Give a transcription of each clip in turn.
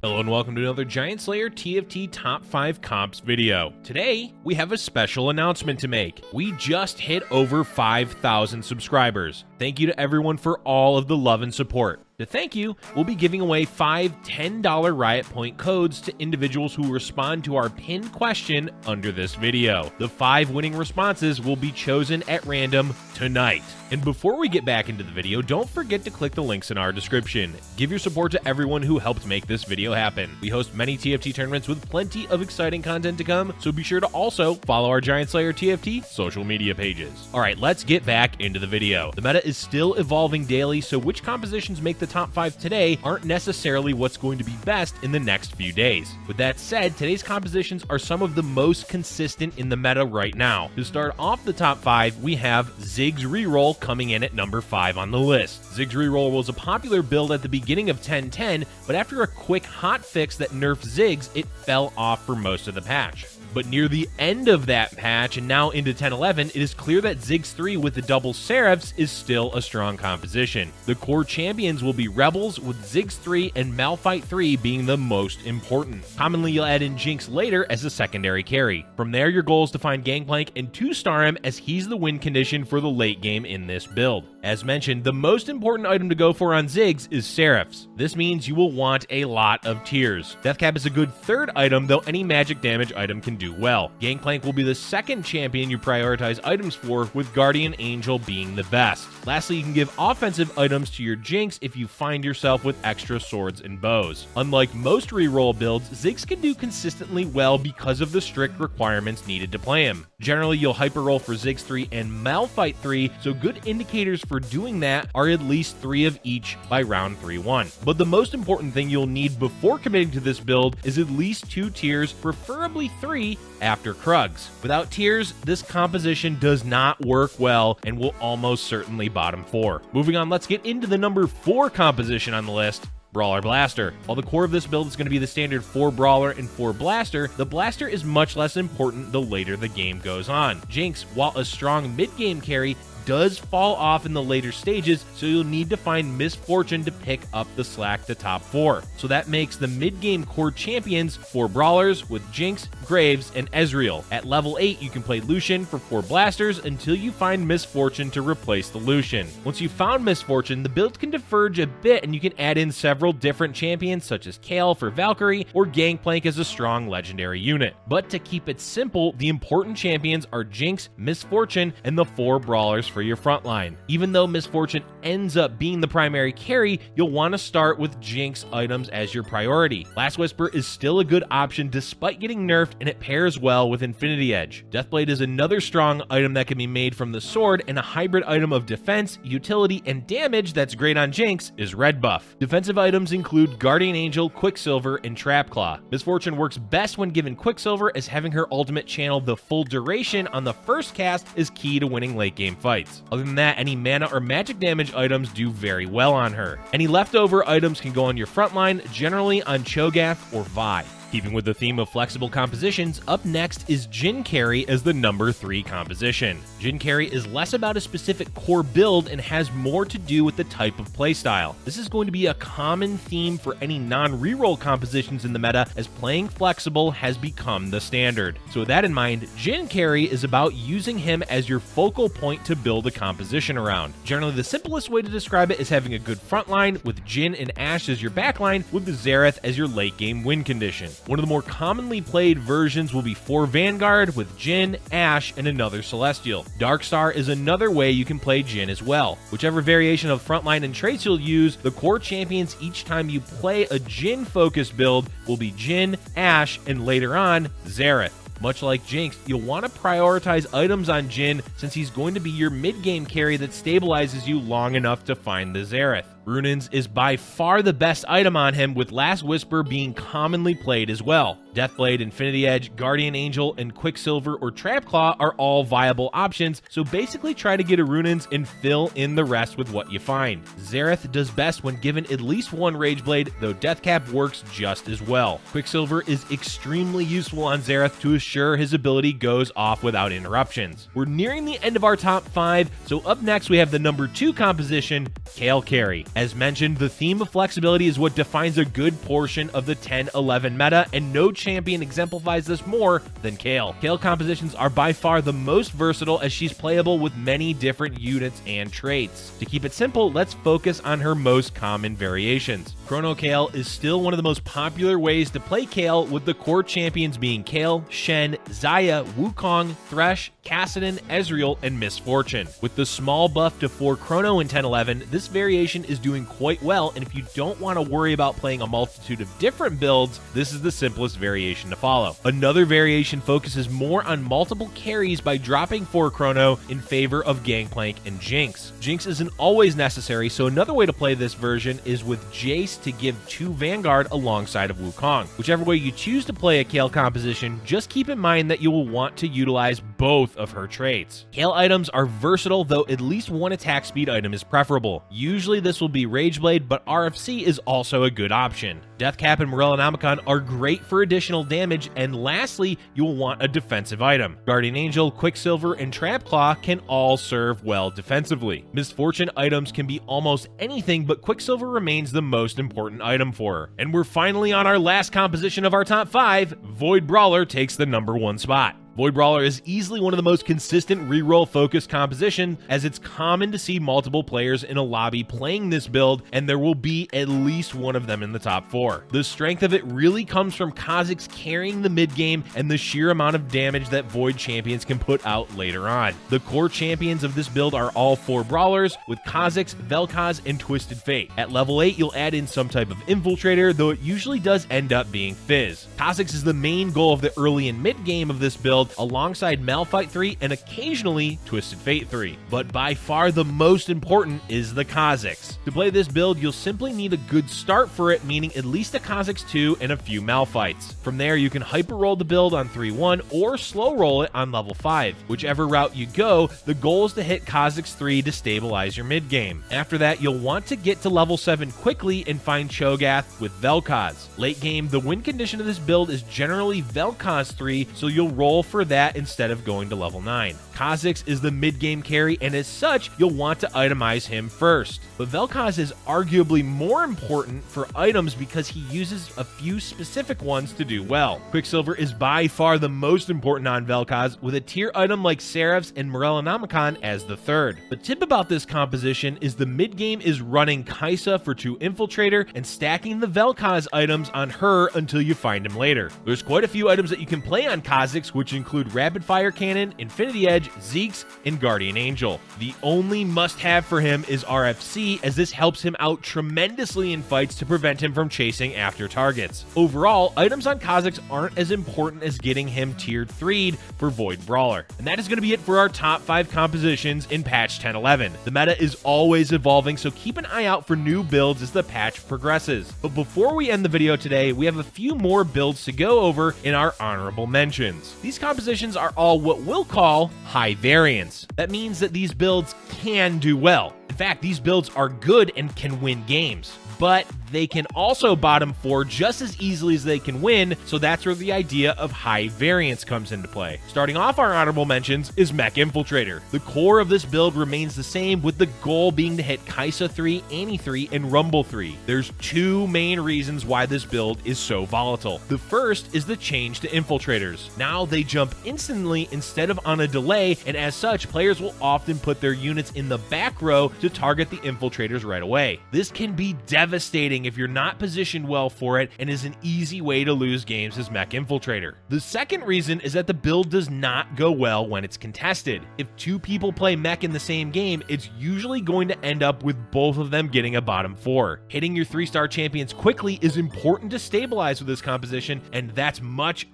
Hello and welcome to another Giant Slayer TFT Top 5 Comps video. Today, we have a special announcement to make. We just hit over 5,000 subscribers. Thank you to everyone for all of the love and support. To thank you, we'll be giving away 5 $10 Riot Point codes to individuals who respond to our pinned question under this video. The 5 winning responses will be chosen at random tonight. And before we get back into the video, don't forget to click the links in our description. Give your support to everyone who helped make this video happen. We host many TFT tournaments with plenty of exciting content to come, so be sure to also follow our Giant Slayer TFT social media pages. Alright, let's get back into the video. The meta is still evolving daily, so which compositions make the top 5 today aren't necessarily what's going to be best in the next few days. With that said, today's compositions are some of the most consistent in the meta right now. To start off the top 5, we have Ziggs Reroll coming in at number 5 on the list. Ziggs Reroll was a popular build at the beginning of 1010, but after a quick hot fix that nerfed Ziggs, it fell off for most of the patch. But near the end of that patch and now into 1011, it is clear that Ziggs 3 with the double Seraphs is still a strong composition. The core champions will be Rebels, with Ziggs 3 and Malphite 3 being the most important. Commonly, you'll add in Jinx later as a secondary carry. From there, your goal is to find Gangplank and 2-star him, as he's the win condition for the late game in this build. As mentioned, the most important item to go for on Ziggs is Seraphs. This means you will want a lot of tiers. Deathcap is a good third item, though any magic damage item can do well. Gangplank will be the second champion you prioritize items for, with Guardian Angel being the best. Lastly, you can give offensive items to your Jinx if you find yourself with extra swords and bows. Unlike most reroll builds, Ziggs can do consistently well because of the strict requirements needed to play him. Generally, you'll hyper roll for Ziggs 3 and Malphite 3, so good indicators for doing that are at least 3 of each by round 3-1. But the most important thing you'll need before committing to this build is at least 2 tiers, preferably 3, after Krugs. Without tiers, this composition does not work well and will almost certainly bottom 4. Moving on, let's get into the number 4 composition on the list, Brawler Blaster. While the core of this build is going to be the standard 4 Brawler and 4 Blaster, the Blaster is much less important the later the game goes on. Jinx, while a strong mid-game carry, does fall off in the later stages, so you'll need to find Misfortune to pick up the slack to top 4. So that makes the mid-game core champions 4 Brawlers with Jinx, Graves, and Ezreal. At level 8, you can play Lucian for 4 Blasters until you find Misfortune to replace the Lucian. Once you've found Misfortune, the build can diverge a bit and you can add in several different champions such as Kayle for Valkyrie or Gangplank as a strong legendary unit. But to keep it simple, the important champions are Jinx, Misfortune, and the 4 Brawlers for your front line. Even though Misfortune ends up being the primary carry, you'll want to start with Jinx items as your priority. Last Whisper is still a good option despite getting nerfed, and it pairs well with Infinity Edge. Deathblade is another strong item that can be made from the sword, and a hybrid item of defense, utility, and damage that's great on Jinx is Red Buff. Defensive items include Guardian Angel, Quicksilver, and Trap Claw. Misfortune works best when given Quicksilver, as having her ultimate channel the full duration on the first cast is key to winning late game fights. Other than that, any mana or magic damage items do very well on her. Any leftover items can go on your front line, generally on Cho'Gath or Vi. Keeping with the theme of flexible compositions, up next is Jhin Carry as the number 3 composition. Jhin Carry is less about a specific core build and has more to do with the type of playstyle. This is going to be a common theme for any non-reroll compositions in the meta, as playing flexible has become the standard. So with that in mind, Jhin Carry is about using him as your focal point to build a composition around. Generally, the simplest way to describe it is having a good front line with Jhin and Ashe as your backline, with the Xerath as your late game win condition. One of the more commonly played versions will be 4 Vanguard with Jhin, Ashe, and another Celestial. Darkstar is another way you can play Jhin as well. Whichever variation of frontline and traits you'll use, the core champions each time you play a Jhin-focused build will be Jhin, Ashe, and later on, Xerath. Much like Jinx, you'll want to prioritize items on Jhin, since he's going to be your mid-game carry that stabilizes you long enough to find the Xerath. Runaan's is by far the best item on him, with Last Whisper being commonly played as well. Deathblade, Infinity Edge, Guardian Angel, and Quicksilver or Trap Claw are all viable options, so basically try to get a Runins and fill in the rest with what you find. Xerath does best when given at least one Rage Blade, though Deathcap works just as well. Quicksilver is extremely useful on Xerath to assure his ability goes off without interruptions. We're nearing the end of our top 5, so up next we have the number 2 composition, Kayle Carry. As mentioned, the theme of flexibility is what defines a good portion of the 10-11 meta, and no champion exemplifies this more than Kayle. Kayle compositions are by far the most versatile as she's playable with many different units and traits. To keep it simple, let's focus on her most common variations. Chrono Kayle is still one of the most popular ways to play Kayle, with the core champions being Kayle, Shen, Xayah, Wukong, Thresh, Kassadin, Ezreal, and Miss Fortune. With the small buff to 4 Chrono in 10-11, this variation is doing quite well, and if you don't want to worry about playing a multitude of different builds, this is the simplest variation to follow. Another variation focuses more on multiple carries by dropping 4 Chrono in favor of Gangplank and Jinx. Jinx isn't always necessary, so another way to play this version is with Jace to give 2 Vanguard alongside of Wukong. Whichever way you choose to play a Kayle composition, just keep in mind that you will want to utilize both of her traits. Kayle items are versatile, though at least one attack speed item is preferable. Usually this will be Rage Blade, but RFC is also a good option. Deathcap and Morellonomicon are great for additional damage, and lastly, you will want a defensive item. Guardian Angel, Quicksilver, and Trap Claw can all serve well defensively. Miss Fortune items can be almost anything, but Quicksilver remains the most important item for her. And we're finally on our last composition of our top 5. Void Brawler takes the number 1 spot. Void Brawler is easily one of the most consistent reroll focused composition, as it's common to see multiple players in a lobby playing this build, and there will be at least one of them in the top 4. The strength of it really comes from Kha'Zix carrying the mid game and the sheer amount of damage that Void champions can put out later on. The core champions of this build are all 4 brawlers, with Kha'Zix, Vel'Koz, and Twisted Fate. At level 8, you'll add in some type of Infiltrator, though it usually does end up being Fizz. Kha'Zix is the main goal of the early and mid game of this build, alongside Malphite 3 and occasionally Twisted Fate 3. But by far the most important is the Kha'Zix. To play this build, you'll simply need a good start for it, meaning at least a Kha'Zix 2 and a few Malphites. From there, you can hyper roll the build on 3-1 or slow roll it on level 5. Whichever route you go, the goal is to hit Kha'Zix 3 to stabilize your mid game. After that, you'll want to get to level 7 quickly and find Cho'Gath with Vel'Koz. Late game, the win condition of this build is generally Vel'Koz 3, so you'll roll for that instead of going to level 9. Kha'Zix is the mid-game carry, and as such, you'll want to itemize him first. But Vel'Koz is arguably more important for items because he uses a few specific ones to do well. Quicksilver is by far the most important on Vel'Koz, with a tier item like Seraph's and Morellonomicon as the third. The tip about this composition is the mid-game is running Kai'Sa for 2 Infiltrator and stacking the Vel'Koz items on her until you find him later. There's quite a few items that you can play on Kha'Zix, which include Rapid Fire Cannon, Infinity Edge, Ziggs, and Guardian Angel. The only must-have for him is RFC, as this helps him out tremendously in fights to prevent him from chasing after targets. Overall, items on Kha'Zix aren't as important as getting him tiered 3'd for Void Brawler. And that is going to be it for our top 5 compositions in patch 10.11. The meta is always evolving, so keep an eye out for new builds as the patch progresses. But before we end the video today, we have a few more builds to go over in our honorable mentions. These compositions are all what we'll call high variance. That means that these builds can do well. In fact, these builds are good and can win games, but they can also bottom 4 just as easily as they can win, so that's where the idea of high variance comes into play. Starting off our honorable mentions is Mech Infiltrator. The core of this build remains the same, with the goal being to hit Kai'Sa 3, Annie 3, and Rumble 3. There's 2 main reasons why this build is so volatile. The first is the change to Infiltrators. Now they jump instantly instead of on a delay, and as such, players will often put their units in the back row to target the Infiltrators right away. This can be devastating if you're not positioned well for it, and is an easy way to lose games as Mech Infiltrator. The second reason is that the build does not go well when it's contested. If 2 people play Mech in the same game, it's usually going to end up with both of them getting a bottom 4. Hitting your 3-star champions quickly is important to stabilize with this composition, and that's much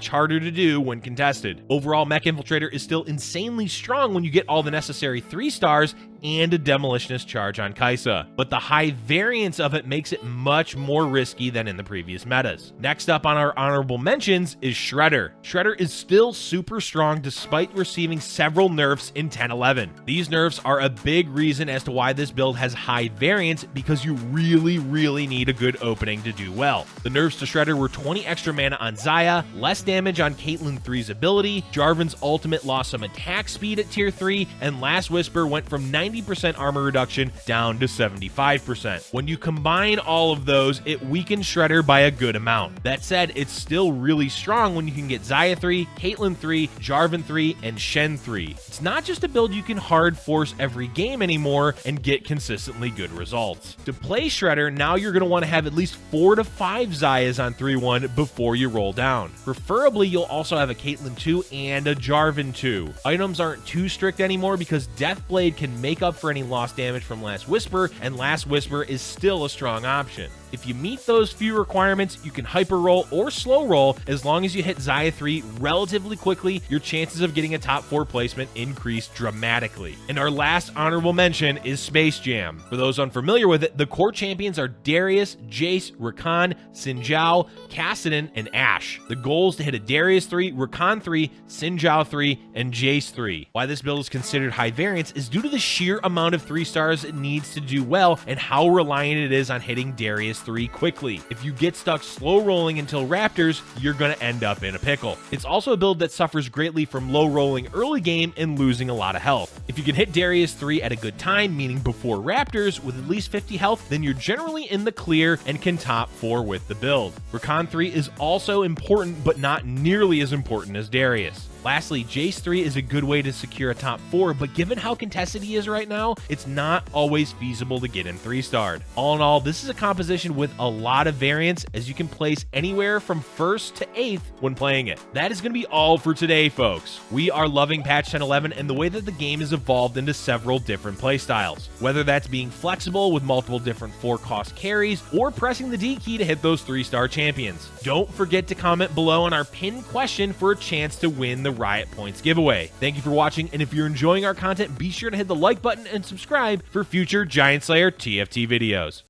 harder to do when contested. Overall, Mech Infiltrator is still insanely strong when you get all the necessary 3 stars and a Demolitionist charge on Kai'Sa, but the high variance of it makes it much more risky than in the previous metas. Next up on our honorable mentions is Shredder. Shredder is still super strong despite receiving several nerfs in 10-11. These nerfs are a big reason as to why this build has high variance, because you really need a good opening to do well. The nerfs to Shredder were 20 extra mana on Xayah, less damage on Caitlyn 3's ability, Jarvan's ultimate lost some attack speed at tier 3, and Last Whisper went from 90% armor reduction down to 75%. When you combine all of those, it weakens Shredder by a good amount. That said, it's still really strong when you can get Xayah 3, Caitlyn 3, Jarvan 3, and Shen 3. It's not just a build you can hard force every game anymore and get consistently good results. To play Shredder, now you're going to want to have at least 4 to 5 Xayahs on 3-1 before you roll down. Preferably, you'll also have a Caitlyn 2 and a Jarvan 2. Items aren't too strict anymore because Deathblade can make up for any lost damage from Last Whisper, and Last Whisper is still a strong option. If you meet those few requirements, you can hyper roll or slow roll. As long as you hit Xayah 3 relatively quickly, your chances of getting a top 4 placement increase dramatically. And our last honorable mention is Space Jam. For those unfamiliar with it, the core champions are Darius, Jace, Rakan, Xin Zhao, Kassadin, and Ashe. The goal is to hit a Darius 3, Rakan 3, Xin Zhao 3, and Jace 3. Why this build is considered high variance is due to the sheer amount of 3 stars it needs to do well and how reliant it is on hitting Darius 3 quickly. If you get stuck slow rolling until Raptors, you're going to end up in a pickle. It's also a build that suffers greatly from low rolling early game and losing a lot of health. If you can hit Darius 3 at a good time, meaning before Raptors with at least 50 health, then you're generally in the clear and can top 4 with the build. Rakan 3 is also important, but not nearly as important as Darius. Lastly, Jace 3 is a good way to secure a top 4, but given how contested he is right now, it's not always feasible to get him 3-starred. All in all, this is a composition with a lot of variance, as you can place anywhere from 1st to 8th when playing it. That is going to be all for today, folks. We are loving patch 10.11 and the way that the game has evolved into several different playstyles, whether that's being flexible with multiple different 4-cost carries or pressing the D key to hit those 3-star champions. Don't forget to comment below on our pinned question for a chance to win the Riot Points giveaway. Thank you for watching, and if you're enjoying our content, be sure to hit the like button and subscribe for future Giant Slayer TFT videos.